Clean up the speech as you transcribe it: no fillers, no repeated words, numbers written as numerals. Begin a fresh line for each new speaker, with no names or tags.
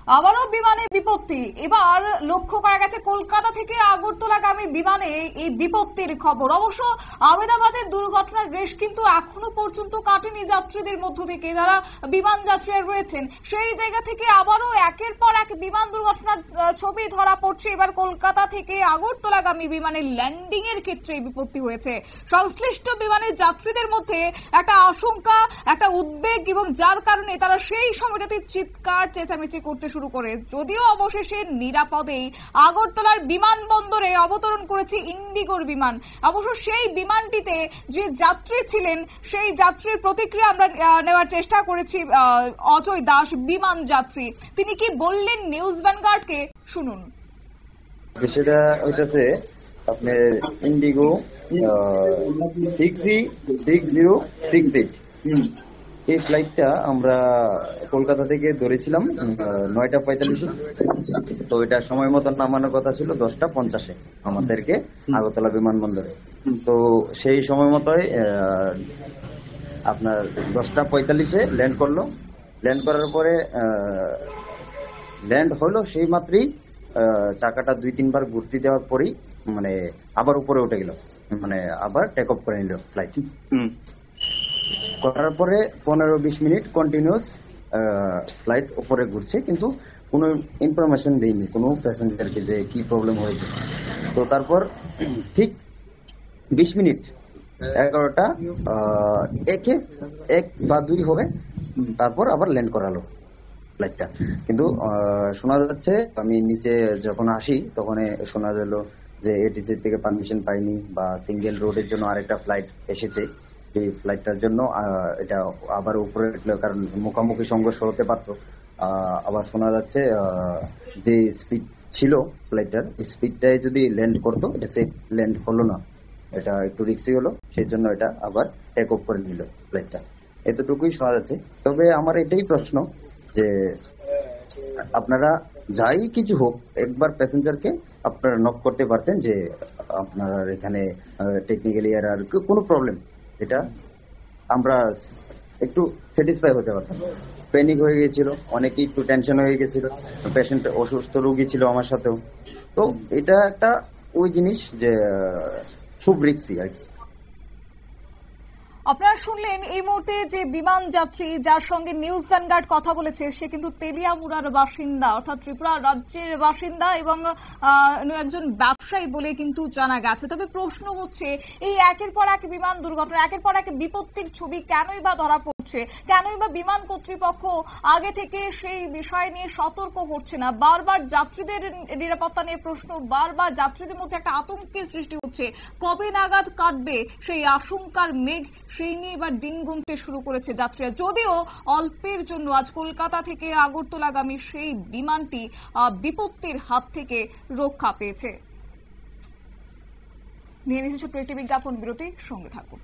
আবারও বিমানে বিপত্তি। এবার লক্ষ্য করা গেছে কলকাতা থেকে আগরতলাগামী বিমানে এই বিপত্তির খবর। অবশ্য আহমেদাবাদের দুর্ঘটনার রেশ কিন্তু এখনো পর্যন্ত কাটেনি যাত্রীদের মধ্য থেকে, যারা বিমান যাত্রীরা রয়েছেন সেই জায়গা থেকে আবারও একের পর এক বিমান দুর্ঘটনার ছবি ধরা পড়ছে। এবার কলকাতা থেকে আগরতলাগামী বিমানের ল্যান্ডিং এর ক্ষেত্রে বিপত্তি হয়েছে। সংশ্লিষ্ট বিমানের যাত্রীদের মধ্যে একটা আশঙ্কা, একটা উদ্বেগ, এবং যার কারণে তারা সেই সময়টাতে চিৎকার চেঁচামেচি করতে শুরু করে। যদিও অবশেষে নিরাপদেই আগরতলার বিমানবন্দরে অবতরণ করেছে ইন্ডিগোর বিমান। অবশ্য সেই বিমানটিতে যে যাত্রী ছিলেন সেই যাত্রীর প্রতিক্রিয়া আমরা নেওয়ার চেষ্টা করেছি। অজয় দাস, বিমান যাত্রী, তিনি কি বললেন নিউজ ভ্যানগার্ডকে, শুনুন।
বিষয়টা হইতেছে আপনার ইন্ডিগো 6E6068 এই ফ্লাইটটা আমরা কলকাতা থেকে ধরেছিলাম 9:45। তো এটা সময় মতো নামানোর কথা ছিল 10:50 আমাদেরকে আগরতলা বিমানবন্দরে। তো সেই সময় মতোই আপনার 10:45 ল্যান্ড করলো। ল্যান্ড করার পরে ল্যান্ড হলো সেই মাত্রই চাকাটা 2-3 বার ঘুরতে দেওয়ার পরেই মানে আবার উপরে উঠে গেল, মানে আবার টেক অফ করে নিল ফ্লাইট। করার পরে 15-20 মিনিট কন্টিনিউয়াস ফ্লাইট উপরে ঘুরছে, কিন্তু কোনো ইনফরমেশন দেয়নি কোনো প্যাসেঞ্জারকে যে কি প্রবলেম হয়েছে। তো তারপর ঠিক 20 মিনিট 11:01 হবে, তারপর আবার ল্যান্ড করালো ফ্লাইটটা। কিন্তু শোনা যাচ্ছে, আমি নিচে যখন আসি তখন শোনা গেল যে এটিসি থেকে পারমিশন পাইনি, বা সিঙ্গেল রোডের জন্য আরেকটা ফ্লাইট এসেছে, এই ফ্লাইটটার জন্য এটা আবার উপরে উঠলো, কারণ মুখোমুখি সংঘর্ষ হতে পারত। আবার শোনা যাচ্ছে যে স্পিড ছিল ফ্লাইটটার, স্পিডটাই যদি ল্যান্ড করতো এটা সেফ ল্যান্ড হলো না, এটা একটু রিস্কি হলো, সেই জন্য এটা আবার টেক অফ করে নিল ফ্লাইটটা। এতটুকুই শোনা যাচ্ছে। তবে আমার এটাই প্রশ্ন যে আপনারা যাই কিছু হোক, একবার প্যাসেঞ্জারকে আপনারা নক করতে পারতেন যে আপনারা এখানে টেকনিক্যালি আর কোনো প্রবলেম, এটা আমরা একটু স্যাটিসফাই হতে পারতাম। প্যানিক হয়ে গিয়েছিল, অনেকেই একটু টেনশন হয়ে গেছিল, পেশেন্ট অসুস্থ রোগী ছিল আমার সাথেও। তো এটা একটা ওই জিনিস যে খুব রিস্কি আর কি।
আপনারা শুনলেন এই মুহূর্তে যে বিমান যাত্রী যার সঙ্গে নিউজ ভ্যানগার্ড কথা বলেছে, সে কিন্তু তেলিয়ামুড়ার বাসিন্দা, অর্থাৎ ত্রিপুরা রাজ্যের বাসিন্দা, এবং একজন ব্যবসায়ী বলে কিন্তু জানা গেছে। তবে প্রশ্ন হচ্ছে, এই একের পর এক বিমান দুর্ঘটনা, একের পর এক বিপত্তির ছবি কেনই বা ধরা পড়ছে, কেনই বা বিমান কর্তৃপক্ষ আগে থেকে সেই বিষয় নিয়ে সতর্ক হচ্ছে না? বারবার যাত্রীদের নিরাপত্তা নিয়ে প্রশ্ন, বারবার যাত্রীদের মধ্যে একটা আতঙ্কের সৃষ্টি হচ্ছে। কবে নাগাদ কাটবে সেই আশঙ্কার মেঘ, সেই নিয়ে এবার দিন গুনতে শুরু করেছে যাত্রীরা। যদিও অল্পের জন্য আজ কলকাতা থেকে আগরতলাগামী সেই বিমানটি বিপত্তির হাত থেকে রক্ষা পেয়েছে। নিয়ে নিচ্ছে ছোট্ট একটি বিজ্ঞাপন বিরতি, সঙ্গে থাকুন।